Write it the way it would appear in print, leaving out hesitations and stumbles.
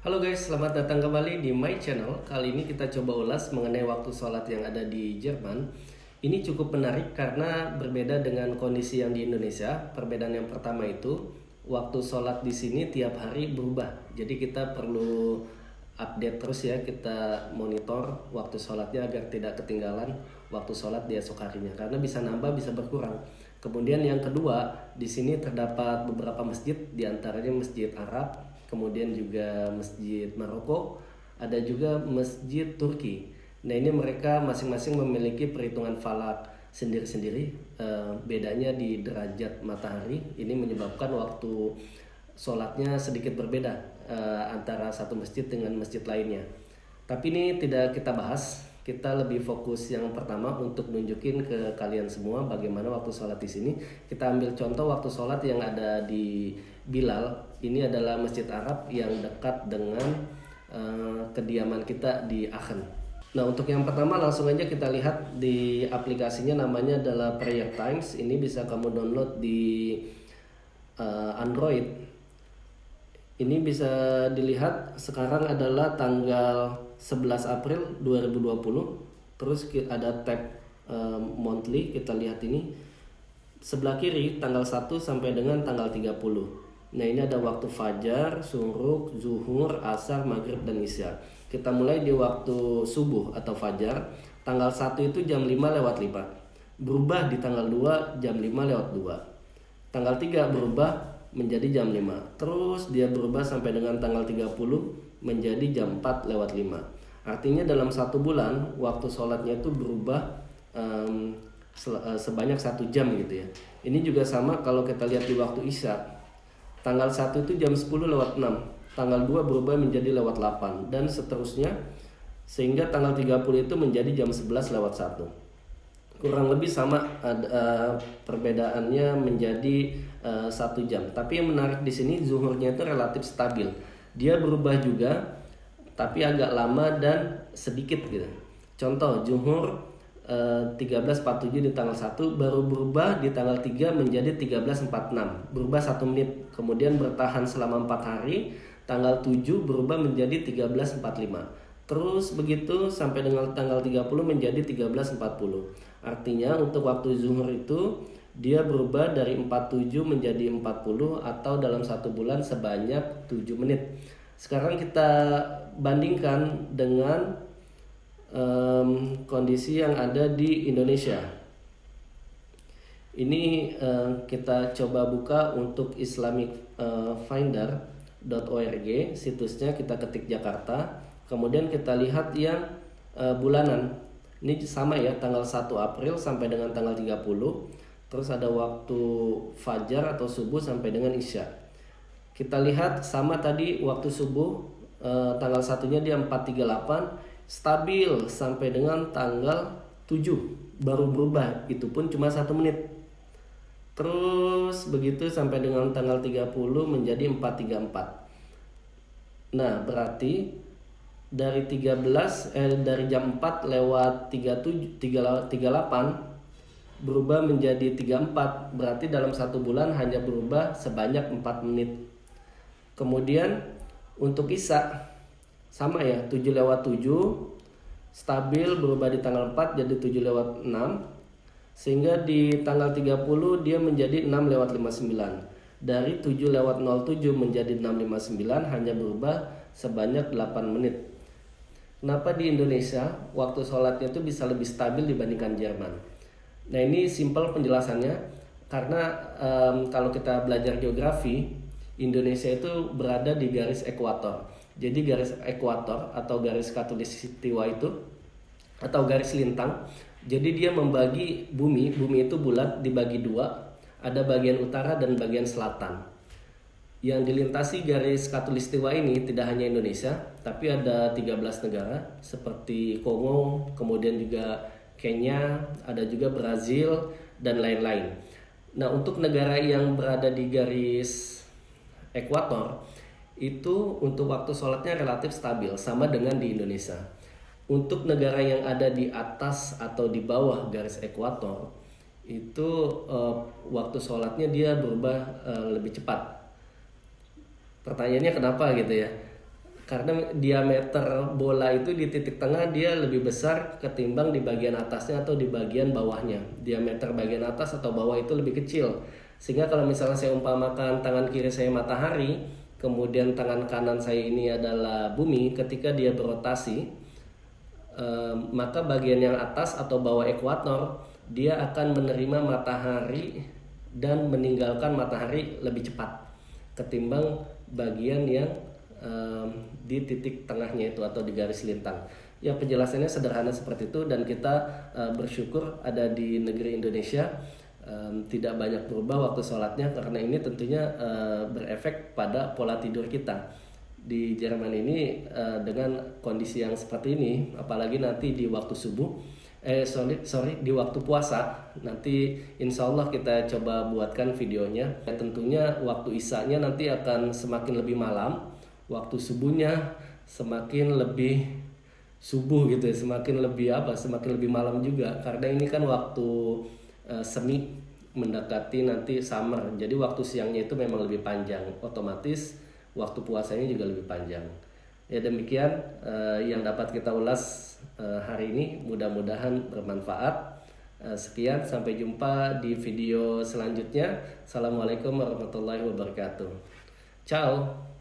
Halo guys, selamat datang kembali di my channel. Kali ini kita coba ulas mengenai waktu sholat yang ada di Jerman. Ini cukup menarik karena berbeda dengan kondisi yang di Indonesia. Perbedaan yang pertama itu, waktu sholat di sini tiap hari berubah. Jadi kita perlu update terus ya, kita monitor waktu sholatnya agar tidak ketinggalan waktu sholat di esok harinya. Karena bisa nambah, bisa berkurang. Kemudian yang kedua, di sini terdapat beberapa masjid, diantaranya Masjid Arab, kemudian juga Masjid Maroko, ada juga Masjid Turki. Nah ini mereka masing-masing memiliki perhitungan falak sendiri-sendiri. Bedanya di derajat matahari, ini menyebabkan waktu sholatnya sedikit berbeda antara satu masjid dengan masjid lainnya. Tapi ini tidak kita bahas. Kita lebih fokus yang pertama untuk nunjukin ke kalian semua bagaimana waktu sholat di sini. Kita ambil contoh waktu sholat yang ada di Bilal. Ini adalah Masjid Arab yang dekat dengan kediaman kita di Aachen. Nah untuk yang pertama langsung aja kita lihat di aplikasinya, namanya adalah Prayer Times. Ini bisa kamu download di Android. Ini bisa dilihat sekarang adalah tanggal 11 April 2020. Terus ada tab monthly, kita lihat ini. Sebelah kiri tanggal 1 sampai dengan tanggal 30. Nah ini ada waktu fajar, suruk, zuhur, asar, maghrib, dan isya. Kita mulai di waktu subuh atau fajar. Tanggal 1 itu jam 5 lewat 5. Berubah di tanggal 2 jam 5 lewat 2. Tanggal 3 berubah menjadi jam 5. Terus dia berubah sampai dengan tanggal 30 menjadi jam 4 lewat 5. Artinya dalam satu bulan waktu sholatnya itu berubah sebanyak 1 jam gitu ya. Ini juga sama kalau kita lihat di waktu isya. Tanggal 1 itu jam 10 lewat 6. Tanggal 2 berubah menjadi lewat 8 dan seterusnya, sehingga tanggal 30 itu menjadi jam 11 lewat 1. Kurang lebih sama, perbedaannya menjadi 1 jam. Tapi yang menarik di sini, zuhurnya itu relatif stabil. Dia berubah juga, tapi agak lama dan sedikit gitu. Contoh, zuhur 13.47 di tanggal 1 baru berubah di tanggal 3 menjadi 13.46, berubah 1 menit, kemudian bertahan selama 4 hari. Tanggal 7 berubah menjadi 13.45, terus begitu sampai dengan tanggal 30 menjadi 13.40. Artinya untuk waktu zuhur itu dia berubah dari 47 menjadi 40, atau dalam satu bulan sebanyak 7 menit. Sekarang kita bandingkan dengan kondisi yang ada di Indonesia. Ini kita coba buka untuk islamicfinder.org, situsnya kita ketik Jakarta, kemudian kita lihat yang bulanan. Ini sama ya, tanggal 1 April sampai dengan tanggal 30. Terus ada waktu fajar atau subuh sampai dengan isya. Kita lihat sama tadi, waktu subuh tanggal 1-nya dia 4.38, stabil sampai dengan tanggal 7, baru berubah, itu pun cuma 1 menit. Terus begitu sampai dengan tanggal 30 menjadi 4.34. Nah berarti dari dari jam 4 lewat 38 berubah menjadi 34, berarti dalam satu bulan hanya berubah sebanyak 4 menit. Kemudian untuk isya sama ya, 7 lewat 7 stabil berubah di tanggal 4 jadi 7 lewat 6, sehingga di tanggal 30 dia menjadi 6 lewat 59. Dari 7 lewat 07 menjadi 6.59 hanya berubah sebanyak 8 menit. Kenapa di Indonesia waktu sholatnya itu bisa lebih stabil dibandingkan Jerman? Nah ini simpel penjelasannya, karena kalau kita belajar geografi, Indonesia itu berada di garis ekuator. Jadi garis ekuator atau garis khatulistiwa itu, atau garis lintang, jadi dia membagi bumi itu bulat dibagi dua, ada bagian utara dan bagian selatan. Yang dilintasi garis khatulistiwa ini tidak hanya Indonesia, tapi ada 13 negara seperti Kongo, kemudian juga Kenya, ada juga Brazil, dan lain-lain. Nah untuk negara yang berada di garis ekuator itu untuk waktu sholatnya relatif stabil, sama dengan di Indonesia. Untuk negara yang ada di atas atau di bawah garis ekuator itu waktu sholatnya dia berubah lebih cepat. Pertanyaannya kenapa gitu ya? karena diameter bola itu di titik tengah dia lebih besar ketimbang di bagian atasnya atau di bagian bawahnya. Diameter bagian atas atau bawah itu lebih kecil, sehingga kalau misalnya saya umpamakan tangan kiri saya matahari, kemudian tangan kanan saya ini adalah bumi, ketika dia berotasi, maka bagian yang atas atau bawah ekuator dia akan menerima matahari dan meninggalkan matahari lebih cepat ketimbang bagian yang di titik tengahnya itu atau di garis lintang. Ya, penjelasannya sederhana seperti itu, dan kita bersyukur ada di negeri Indonesia. Tidak banyak berubah waktu sholatnya karena ini tentunya berefek pada pola tidur kita. Di Jerman ini dengan kondisi yang seperti ini, apalagi nanti di waktu subuh, di waktu puasa, nanti insya Allah kita coba buatkan videonya. Tentunya waktu isanya nanti akan semakin lebih malam, waktu subuhnya semakin lebih subuh gitu ya, semakin lebih malam juga, karena ini kan waktu semi mendekati nanti summer, jadi waktu siangnya itu memang lebih panjang, otomatis waktu puasanya juga lebih panjang. Ya, demikian yang dapat kita ulas hari ini, mudah-mudahan bermanfaat. Sekian, sampai jumpa di video selanjutnya. Assalamualaikum warahmatullahi wabarakatuh. Ciao.